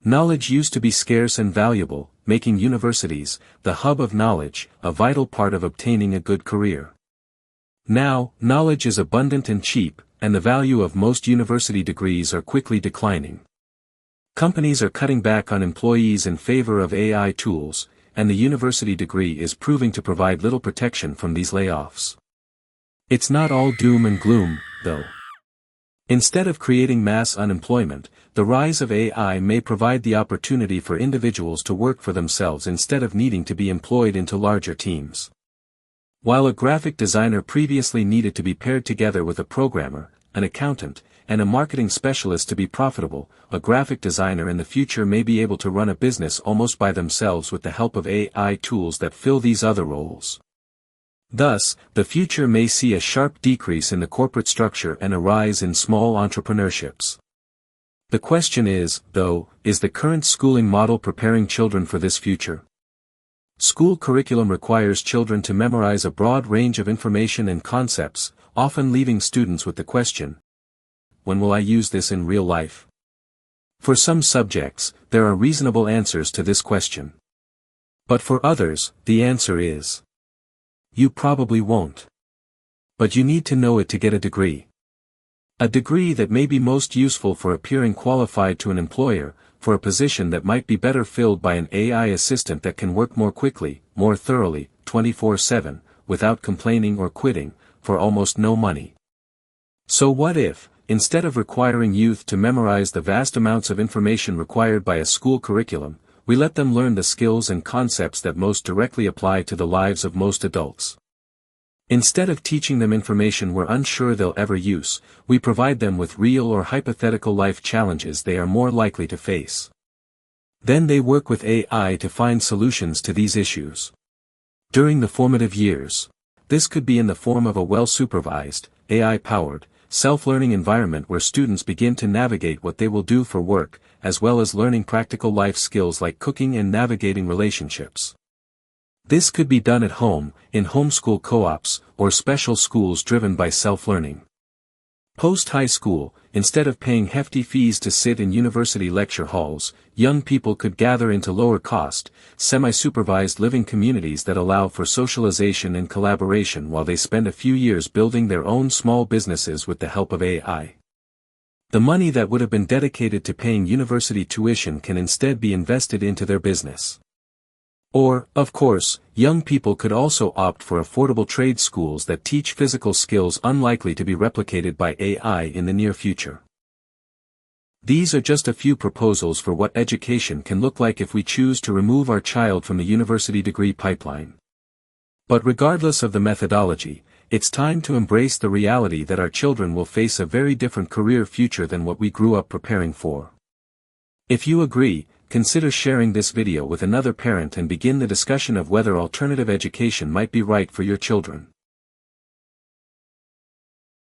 Knowledge used to be scarce and valuable, making universities, the hub of knowledge, a vital part of obtaining a good career. Now, knowledge is abundant and cheap, and the value of most university degrees are quickly declining. Companies are cutting back on employees in favor of AI tools, and the university degree is proving to provide little protection from these layoffs. It's not all doom and gloom, though. Instead of creating mass unemployment, the rise of AI may provide the opportunity for individuals to work for themselves instead of needing to be employed into larger teams. While a graphic designer previously needed to be paired together with a programmer, an accountant, and a marketing specialist to be profitable, a graphic designer in the future may be able to run a business almost by themselves with the help of AI tools that fill these other roles. Thus, the future may see a sharp decrease in the corporate structure and a rise in small entrepreneurships. The question is, though, is the current schooling model preparing children for this future? School curriculum requires children to memorize a broad range of information and concepts, often leaving students with the question, when will I use this in real life? For some subjects, there are reasonable answers to this question. But for others, the answer is, you probably won't. But you need to know it to get a degree. A degree that may be most useful for appearing qualified to an employer, for a position that might be better filled by an AI assistant that can work more quickly, more thoroughly, 24/7, without complaining or quitting, for almost no money. So what if, instead of requiring youth to memorize the vast amounts of information required by a school curriculum, we let them learn the skills and concepts that most directly apply to the lives of most adults? Instead of teaching them information we're unsure they'll ever use, we provide them with real or hypothetical life challenges they are more likely to face. Then they work with AI to find solutions to these issues. During the formative years, this could be in the form of a well-supervised, AI-powered, self-learning environment where students begin to navigate what they will do for work, as well as learning practical life skills like cooking and navigating relationships. This could be done at home, in homeschool co-ops, or special schools driven by self-learning. Post-high school, instead of paying hefty fees to sit in university lecture halls, young people could gather into lower-cost, semi-supervised living communities that allow for socialization and collaboration while they spend a few years building their own small businesses with the help of AI. The money that would have been dedicated to paying university tuition can instead be invested into their business. Or, of course, young people could also opt for affordable trade schools that teach physical skills unlikely to be replicated by AI in the near future. These are just a few proposals for what education can look like if we choose to remove our child from the university degree pipeline. But regardless of the methodology, it's time to embrace the reality that our children will face a very different career future than what we grew up preparing for. If you agree, consider sharing this video with another parent and begin the discussion of whether alternative education might be right for your children.